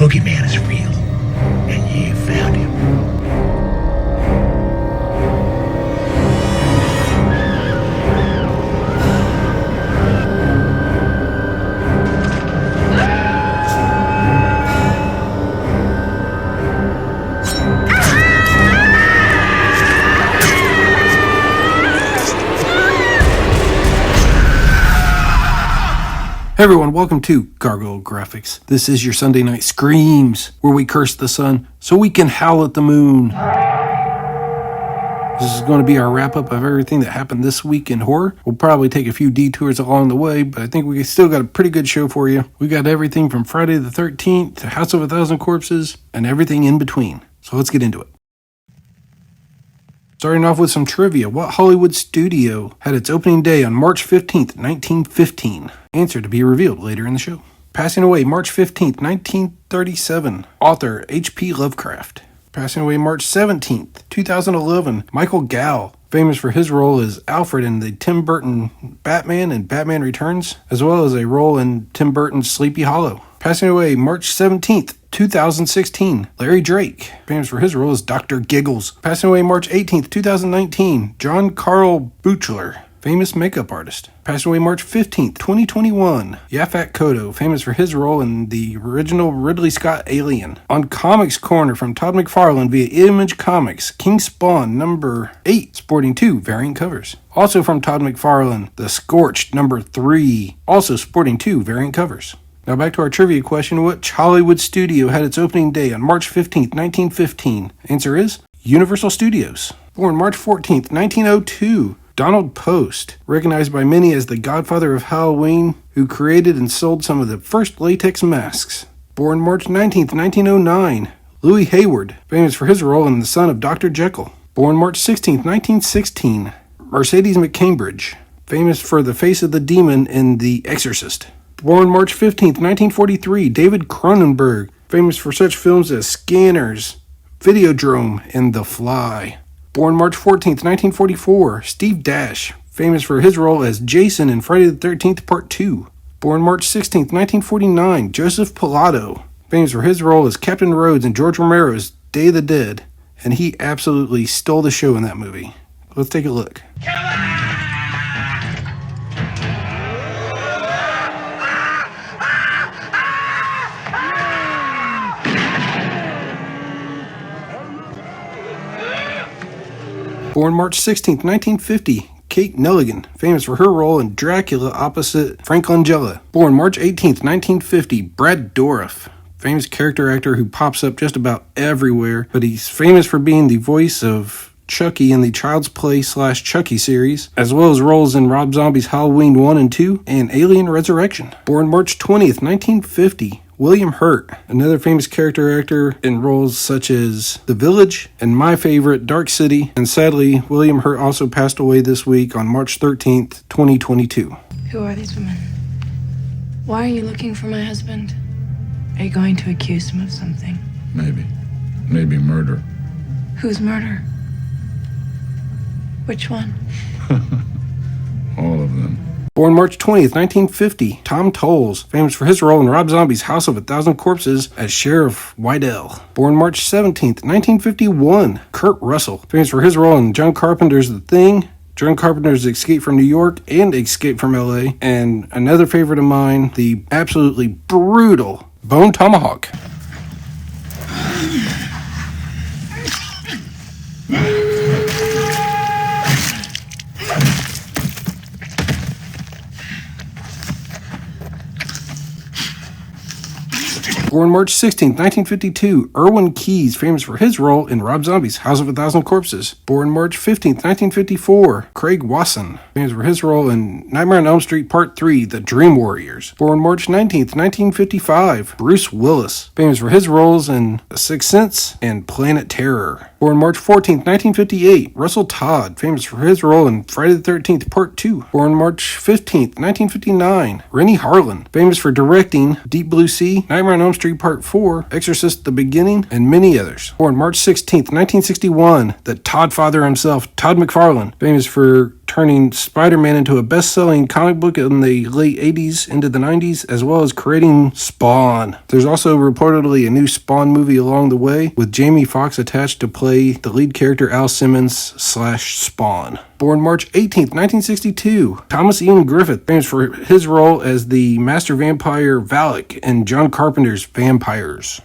boogeyman is real, and you found him. Hey everyone, welcome to Gargoyle Graphics. This is your Sunday night screams, where we curse the sun so we can howl at the moon. This is going to be our wrap-up of everything that happened this week in horror. We'll probably take a few detours along the way, but I think we still got a pretty good show for you. We got everything from Friday the 13th to House of a Thousand Corpses, and everything in between. So let's get into it. Starting off with some trivia, what Hollywood studio had its opening day on March 15th, 1915? Answer to be revealed later in the show. Passing away March 15th, 1937, author H.P. Lovecraft. Passing away March 17th, 2011, Michael Gough, famous for his role as Alfred in the Tim Burton Batman and Batman Returns, as well as a role in Tim Burton's Sleepy Hollow. Passing away March 17th, 2016, Larry Drake, famous for his role as Dr. Giggles. Passing away March 18th, 2019, John Carl Buechler, famous makeup artist. Passing away March 15th, 2021, Yaphet Kotto, famous for his role in the original Ridley Scott Alien. On Comics Corner from Todd Mcfarlane via Image Comics, King Spawn number 8, sporting 2 variant covers. Also from Todd Mcfarlane, The Scorched number 3, also sporting 2 variant covers. Now back to our trivia question. Which Hollywood studio had its opening day on March 15th, 1915? Answer is Universal Studios. Born March 14th, 1902, Donald Post, recognized by many as the godfather of Halloween, who created and sold some of the first latex masks. Born March 19th, 1909, Louis Hayward, famous for his role in The Son of Dr. Jekyll. Born March 16th, 1916, Mercedes McCambridge, famous for the face of the demon in The Exorcist. Born March 15th, 1943, David Cronenberg, famous for such films as Scanners, Videodrome, and The Fly. Born March 14th, 1944, Steve Dash, famous for his role as Jason in Friday the 13th Part 2. Born March 16th, 1949, Joseph Pilato, famous for his role as Captain Rhodes in George Romero's Day of the Dead, and he absolutely stole the show in that movie. Let's take a look. Born March 16, 1950, Kate Nelligan, famous for her role in Dracula opposite Frank Langella. Born March 18, 1950, Brad Dourif, famous character actor who pops up just about everywhere, but he's famous for being the voice of Chucky in the Child's Play / Chucky series, as well as roles in Rob Zombie's Halloween 1 and 2 and Alien Resurrection. Born March 20th, 1950, William Hurt, another famous character actor in roles such as The Village and my favorite, Dark City, and sadly, William Hurt also passed away this week on March 13th, 2022. Who are these women? Why are you looking for my husband? Are you going to accuse him of something? Maybe murder. Whose murder? Which one? All of them. Born March 20th, 1950, Tom Towles, famous for his role in Rob Zombie's House of a Thousand Corpses as Sheriff Wydell. Born March 17th, 1951, Kurt Russell, famous for his role in John Carpenter's The Thing, John Carpenter's Escape from New York, and Escape from LA, and another favorite of mine, the absolutely brutal Bone Tomahawk. Born March 16, 1952, Erwin Keyes, famous for his role in Rob Zombie's House of a Thousand Corpses. Born March 15, 1954, Craig Wasson, famous for his role in Nightmare on Elm Street Part 3, The Dream Warriors. Born March 19, 1955, Bruce Willis, famous for his roles in The Sixth Sense and Planet Terror. Born March 14, 1958, Russell Todd, famous for his role in Friday the 13th Part 2. Born March 15, 1959, Rennie Harlan, famous for directing Deep Blue Sea, Nightmare on Elm Street Part 4, Exorcist The Beginning, and many others. Born March 16, 1961, the Todd father himself, Todd Mcfarlane, famous for turning Spider-Man into a best-selling comic book in the late 80s into the 90s, as well as creating Spawn. There's also reportedly a new Spawn movie along the way, with Jamie Foxx attached to play the lead character Al Simmons / Spawn. Born March 18th, 1962, Thomas Ian Griffith, famous for his role as the master vampire Valak in John Carpenter's Vampires.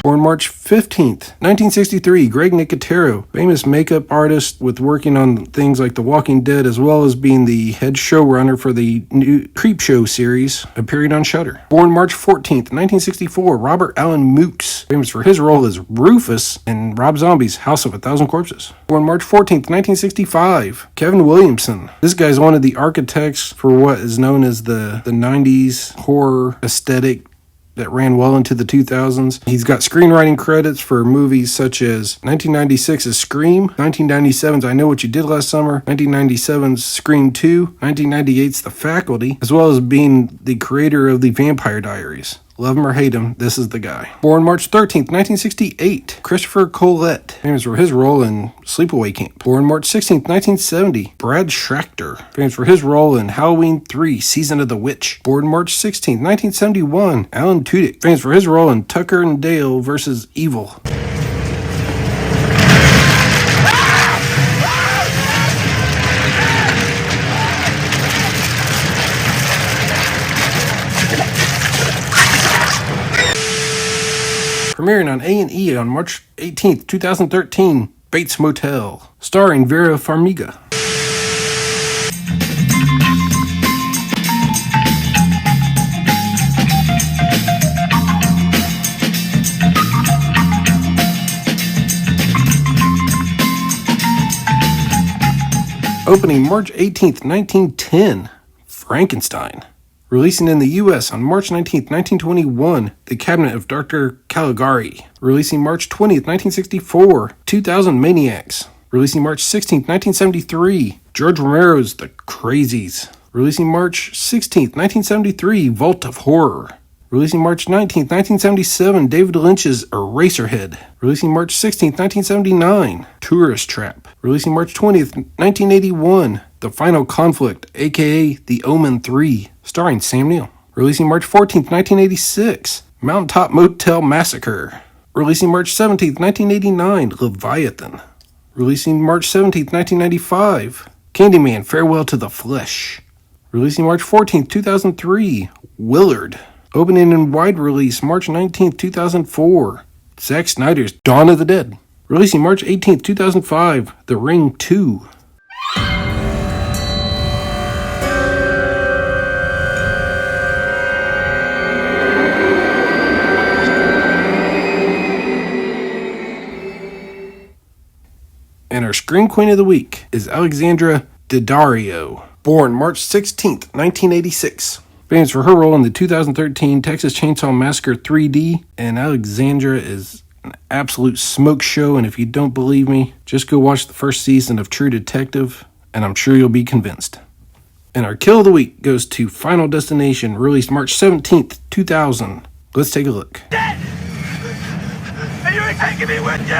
Born March 15th, 1963, Greg Nicotero, famous makeup artist with working on things like The Walking Dead, as well as being the head showrunner for the new Creepshow series, appearing on Shudder. Born March 14th, 1964, Robert Allen Mookes, famous for his role as Rufus in Rob Zombie's House of a Thousand Corpses. Born March 14th, 1965, Kevin Williamson. This guy's one of the architects for what is known as the 90s horror aesthetic that ran well into the 2000s. He's got screenwriting credits for movies such as 1996's Scream, 1997's I Know What You Did Last Summer, 1997's Scream 2, 1998's The Faculty, as well as being the creator of The Vampire Diaries. Love him or hate him, this is the guy. Born March 13th, 1968, Christopher Collette, famous for his role in Sleepaway Camp. Born March 16th, 1970, Brad Schrachter, famous for his role in Halloween 3, Season of the Witch. Born March 16th, 1971, Alan Tudyk, famous for his role in Tucker and Dale vs. Evil. Premiering on A&E on March 18th, 2013, Bates Motel, starring Vera Farmiga. Opening March 18th, 1910, Frankenstein. Releasing in the U.S. on March 19, 1921, The Cabinet of Dr. Caligari. Releasing March 20th, 1964, 2000 Maniacs. Releasing March 16th, 1973, George Romero's The Crazies. Releasing March 16th, 1973, Vault of Horror. Releasing March 19th, 1977, David Lynch's Eraserhead. Releasing March 16th, 1979, Tourist Trap. Releasing March 20th, 1981, The Final Conflict, aka The Omen 3, starring Sam Neill. Releasing March 14th, 1986, Mountaintop Motel Massacre. Releasing March 17th, 1989, Leviathan. Releasing March 17th, 1995, Candyman Farewell to the Flesh. Releasing March 14th, 2003, Willard. Opening in wide release March 19th, 2004, Zack Snyder's Dawn of the Dead. Releasing March 18th, 2005, The Ring 2. And our Scream Queen of the Week is Alexandra Daddario, born March 16th, 1986. Famous for her role in the 2013 Texas Chainsaw Massacre 3D, and Alexandra is an absolute smoke show, and if you don't believe me, just go watch the first season of True Detective, and I'm sure you'll be convinced. And our Kill of the Week goes to Final Destination, released March 17th, 2000. Let's take a look. Dead! And you ain't taking me with you!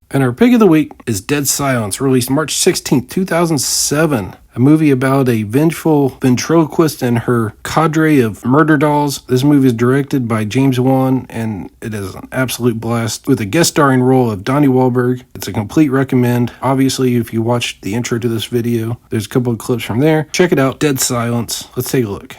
And our pick of the week is Dead Silence, released March 16th, 2007. A movie about a vengeful ventriloquist and her cadre of murder dolls. This movie is directed by James Wan, and it is an absolute blast with a guest starring role of Donnie Wahlberg. It's a complete recommend. Obviously, if you watched the intro to this video, there's a couple of clips from there. Check it out, Dead Silence. Let's take a look.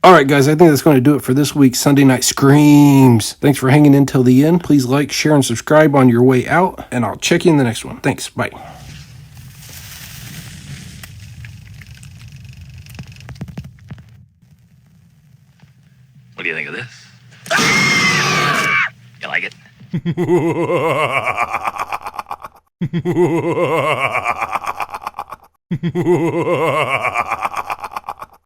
Alright guys, I think that's going to do it for this week's Sunday Night Screams. Thanks for hanging in till the end. Please like, share, and subscribe on your way out, and I'll check you in the next one. Thanks, bye. What do you think of this? You like it? Ha